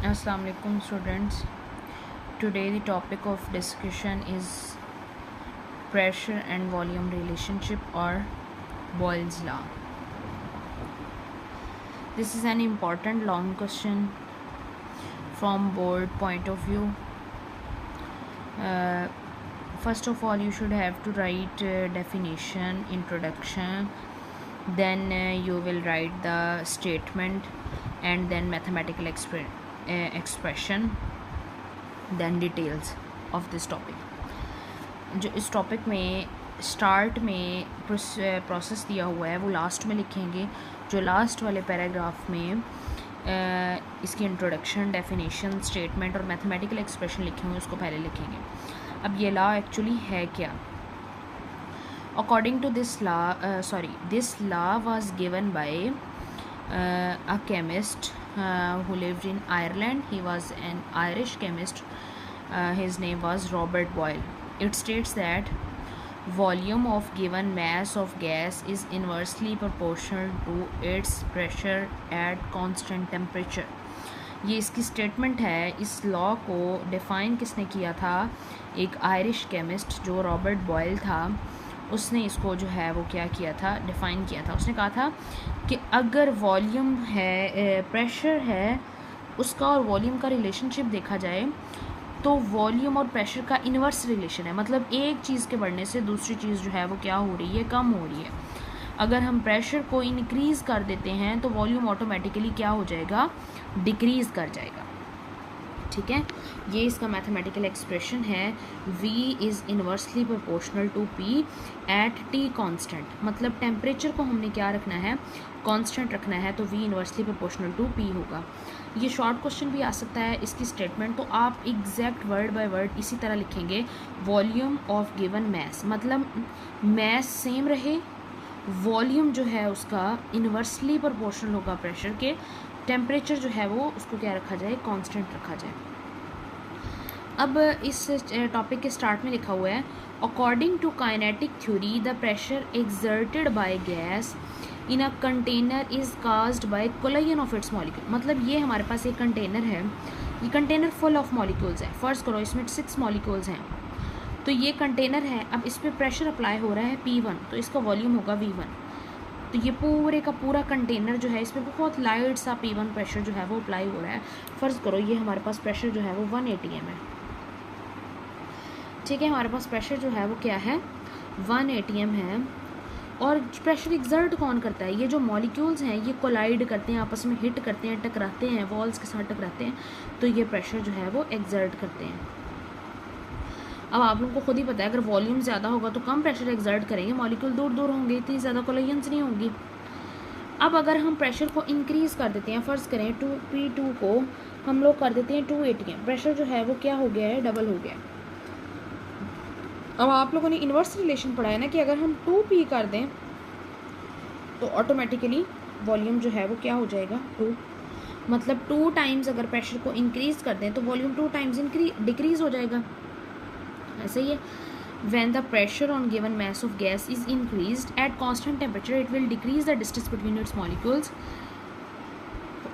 Assalamu alaikum students. Today the topic of discussion is pressure and volume relationship or Boyle's law. This is an important long question from board point of view. First of all, you should have to write definition, introduction, then you will write the statement and then mathematical expression, then details of this topic. जो इस topic में start में process दिया हुआ है वो last में लिखेंगे. जो लास्ट वाले पैराग्राफ में इसकी इंट्रोडक्शन, डेफिनेशन, स्टेटमेंट और मैथमेटिकल एक्सप्रेशन लिखे हुए उसको पहले लिखेंगे. अब ये लॉ एक्चुअली है क्या? According to this law was given by a chemist who lived in Ireland. He was an Irish chemist. His name was Robert Boyle. It states that volume of given mass of gas is inversely proportional to its pressure at constant temperature. ये इसकी statement है. इस law को define किसने किया था? एक Irish chemist जो रॉबर्ट बॉयल था, उसने इसको जो है वो क्या किया था, डिफ़ाइन किया था. उसने कहा था कि अगर वॉल्यूम है, प्रेशर है, उसका और वॉल्यूम का रिलेशनशिप देखा जाए तो वॉल्यूम और प्रेशर का इन्वर्स रिलेशन है. मतलब एक चीज़ के बढ़ने से दूसरी चीज़ जो है वो क्या हो रही है, कम हो रही है. अगर हम प्रेशर को इंक्रीज़ कर देते हैं तो वॉल्यूम ऑटोमेटिकली क्या हो जाएगा, डिक्रीज़ कर जाएगा. ठीक है, ये इसका मैथमेटिकल एक्सप्रेशन है. V is inversely proportional to P at T constant. मतलब टेम्परेचर को हमने क्या रखना है, कांस्टेंट रखना है, तो V inversely proportional to P होगा. ये शॉर्ट क्वेश्चन भी आ सकता है इसकी स्टेटमेंट, तो आप एग्जैक्ट वर्ड बाय वर्ड इसी तरह लिखेंगे. वॉल्यूम ऑफ गिवन मैस, मतलब मैस सेम रहे, वॉल्यूम जो है उसका इन्वर्सली प्रोपोर्शनल होगा प्रेशर के, टेम्परेचर जो है वो उसको क्या रखा जाए, कांस्टेंट रखा जाए. अब इस टॉपिक के स्टार्ट में लिखा हुआ है, according to kinetic theory the pressure exerted by gas in a container is caused by collision of its molecule. मतलब ये हमारे पास एक कंटेनर है, ये कंटेनर फुल ऑफ मॉलिक्यूल्स है. फ़र्ज़ करो इसमें 6 मॉलिक्यूल्स हैं, तो ये कंटेनर है. अब इस पर प्रेशर अप्लाई हो रहा है P1, तो इसका वॉल्यूम होगा V1. तो ये पूरे का पूरा कंटेनर जो है, इस पर बहुत लाइट सा P1 प्रेशर जो है वो अप्लाई हो रहा है. फ़र्ज़ करो ये हमारे पास प्रेशर जो है वो 1 ATM है. ठीक है, हमारे पास प्रेशर जो है वो क्या है, 1 ATM है. और प्रेशर एग्जर्ट कौन करता है? ये जो मॉलिक्यूल्स हैं ये कोलाइड करते हैं, आपस में हिट करते हैं, टकराते हैं, वॉल्स के साथ टकराते हैं, तो ये प्रेशर जो है वो एग्जर्ट करते हैं. अब आप लोगों को खुद ही पता है, अगर वॉल्यूम ज़्यादा होगा तो कम प्रेशर एग्जर्ट करेंगे, मॉलिक्यूल दूर दूर होंगे, इतनी ज़्यादा कोलिजन्स नहीं होंगी. अब अगर हम प्रेशर को इंक्रीज़ कर देते हैं, फ़र्ज़ करें P2 को हम लोग कर देते हैं 2 ATM, प्रेशर जो है वो क्या हो गया है, डबल हो गया. अब आप लोगों ने इन्वर्स रिलेशन पढ़ा है ना कि अगर हम 2P कर दें तो ऑटोमेटिकली वॉल्यूम जो है वो क्या हो जाएगा, 2. मतलब 2 टाइम्स अगर प्रेशर को इंक्रीज़ कर दें तो वॉल्यूम 2 टाइम्स डिक्रीज़ हो जाएगा. ऐसे ही है, when the pressure on given mass of gas is increased at constant temperature it will decrease the distance between its molecules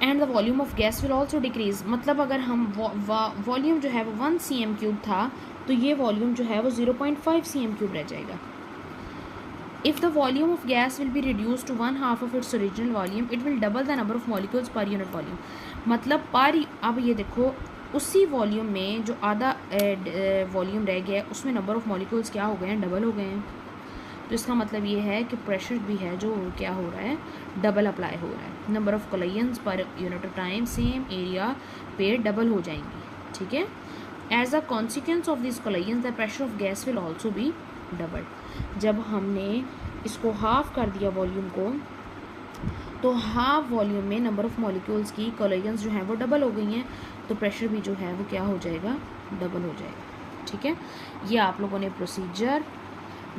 and the volume of gas will also decrease. मतलब अगर हम volume जो है वो 1 cm³ था तो ये volume जो है वो 0.5 cm³ रह जाएगा. If the volume of gas will be reduced to 1/2 of its original volume it will double the number of molecules per unit volume. मतलब अब ये देखो, उसी वॉल्यूम में जो आधा वॉल्यूम रह गया उसमें नंबर ऑफ़ मॉलिक्यूल्स क्या हो गए हैं, डबल हो गए हैं. तो इसका मतलब ये है कि प्रेशर भी है जो क्या हो रहा है, डबल अप्लाई हो रहा है. Number of collisions per unit of time same area पे डबल हो जाएंगी. ठीक है, as a consequence of this collisions the pressure of gas will also be double. जब हमने इसको हाफ कर दिया वॉल्यूम को, तो हाफ वॉल्यूम में नंबर ऑफ़ मॉलिक्यूल्स की कोलिजन्स जो हैं वो डबल हो गई हैं, तो प्रेशर भी जो है वो क्या हो जाएगा, डबल हो जाएगा. ठीक है, ये आप लोगों ने प्रोसीजर,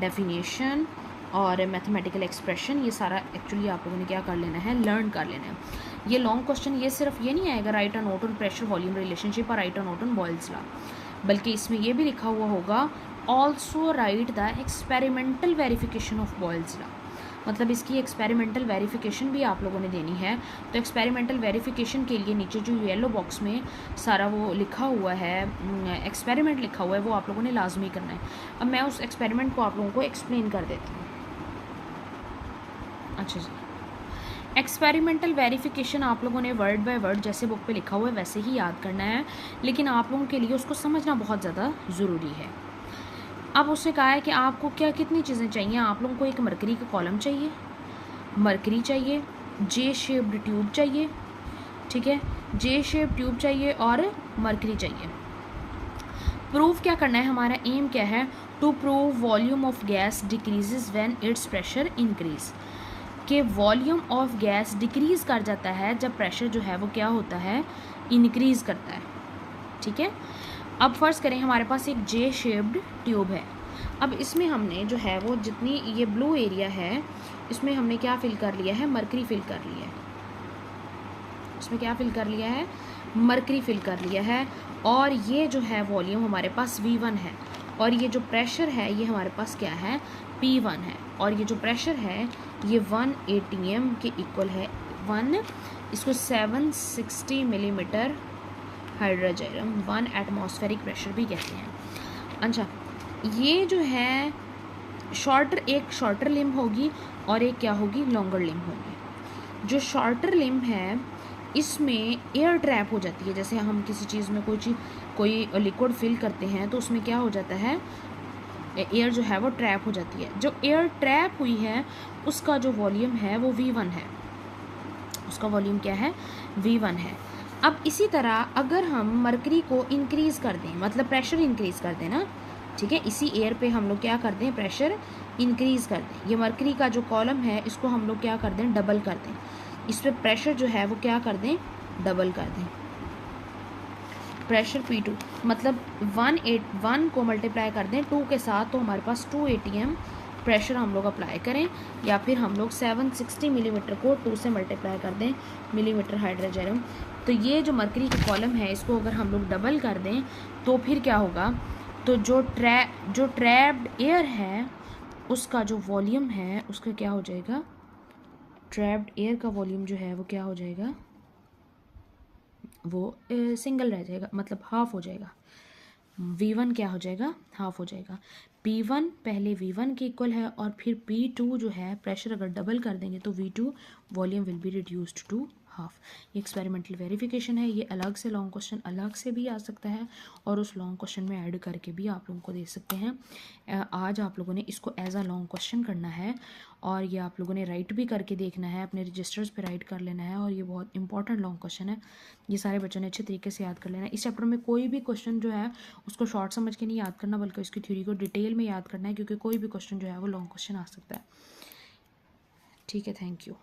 डेफिनेशन और मैथमेटिकल एक्सप्रेशन ये सारा एक्चुअली आप लोगों ने क्या कर लेना है, लर्न कर लेना है. ये लॉन्ग क्वेश्चन ये सिर्फ ये नहीं आएगा write a note on pressure volume relationship और write a note on Boyle's law, बल्कि इसमें ये भी लिखा हुआ होगा also write the experimental verification of Boyle's law. मतलब इसकी एक्सपेरिमेंटल वेरिफिकेशन भी आप लोगों ने देनी है। तो एक्सपेरिमेंटल वेरिफिकेशन के लिए नीचे जो येलो बॉक्स में सारा वो लिखा हुआ है, एक्सपेरिमेंट लिखा हुआ है, वो आप लोगों ने लाजमी करना है। अब मैं उस एक्सपेरिमेंट को आप लोगों को एक्सप्लेन कर देती हूँ। अच्छा जी, एक्सपेरिमेंटल वेरिफिकेशन आप लोगों ने वर्ड बाय वर्ड जैसे बुक पे लिखा हुआ है वैसे ही याद करना है, लेकिन आप लोगों के लिए उसको समझना बहुत ज़्यादा ज़रूरी है। अब उसने कहा है कि आपको क्या कितनी चीज़ें चाहिए। आप लोगों को एक मरकरी का कॉलम चाहिए, मरकरी चाहिए, जे शेप्ड ट्यूब चाहिए, ठीक है, जे शेप ट्यूब चाहिए और मरकरी चाहिए। प्रूव क्या करना है, हमारा एम क्या है, to prove volume of gas decreases when its pressure increase, कि वॉल्यूम ऑफ गैस डिक्रीज़ कर जाता है जब प्रेशर जो है वो क्या होता है, इंक्रीज़ करता है, ठीक है। अब फ़र्ज़ करें हमारे पास एक जे शेप्ड ट्यूब है। अब इसमें हमने जो है वो जितनी ये ब्लू एरिया है इसमें हमने क्या फिल कर लिया है, मरकरी फिल कर लिया है। इसमें क्या फिल कर लिया है, मरकरी फिल कर लिया है। और ये जो है वॉल्यूम हमारे पास V1 है, और ये जो प्रेशर है ये हमारे पास क्या है, P1 है। और ये जो प्रेशर है ये 1 atm के इक्वल है। 1 इसको 760 मिलीमीटर हाइड्रोजन 1 एटमॉस्फेरिक प्रेशर भी कहते हैं। अच्छा, ये जो है एक शॉर्टर लिम्ब होगी और एक क्या होगी, लॉन्गर लिम्ब होगी। जो शॉर्टर लिम्ब है इसमें एयर ट्रैप हो जाती है। जैसे हम किसी चीज़ में कोई लिक्विड फिल करते हैं तो उसमें क्या हो जाता है, एयर जो है वो ट्रैप हो जाती है। जो एयर ट्रैप हुई है उसका जो वॉल्यूम है वो V1 है, उसका वॉल्यूम क्या है, V1 है। अब इसी तरह अगर हम मरकरी को इंक्रीज़ कर दें, मतलब प्रेशर इंक्रीज़ कर दें ना, ठीक है, इसी एयर पे हम लोग क्या कर दें, प्रेशर इंक्रीज़ कर दें। ये मरकरी का जो कॉलम है इसको हम लोग क्या कर दें, डबल कर दें। इस पर प्रेशर जो है वो क्या कर दें, डबल कर दें। प्रेशर P2 मतलब 1 को मल्टीप्लाई कर दें 2 के साथ, तो हमारे पास 2 atm प्रेशर हम लोग अप्लाई करें, या फिर हम लोग 760 मिलीमीटर को 2 से मल्टीप्लाई कर दें मिलीमीटर हाइड्रोजन। तो ये जो मरकरी का कॉलम है इसको अगर हम लोग डबल कर दें तो फिर क्या होगा, तो जो ट्रैप्ड एयर है उसका जो वॉल्यूम है उसका क्या हो जाएगा, ट्रैप्ड एयर का वॉल्यूम जो है वो क्या हो जाएगा, वो सिंगल रह जाएगा, मतलब हाफ हो जाएगा। V1 क्या हो जाएगा, हाफ हो जाएगा। P1 पहले V1 के इक्वल है और फिर P2 जो है प्रेशर अगर डबल कर देंगे तो V2 volume will be reduced to half. ये एक्सपेरिमेंटल वेरिफिकेशन है। ये अलग से लॉन्ग क्वेश्चन अलग से भी आ सकता है और उस लॉन्ग क्वेश्चन में ऐड करके भी आप लोगों को दे सकते हैं। आज आप लोगों ने इसको एज अ लॉन्ग क्वेश्चन करना है और ये आप लोगों ने राइट भी करके देखना है, अपने रजिस्टर्स पे राइट कर लेना है। और ये बहुत इंपॉर्टेंट लॉन्ग क्वेश्चन है, ये सारे बच्चों ने अच्छे तरीके से याद कर लेना है। इस चैप्टर में कोई भी क्वेश्चन जो है उसको शॉर्ट समझ के नहीं याद करना, बल्कि उसकी थ्योरी को डिटेल में याद करना है, क्योंकि कोई भी क्वेश्चन जो है वो लॉन्ग क्वेश्चन आ सकता है। ठीक है, थैंक यू।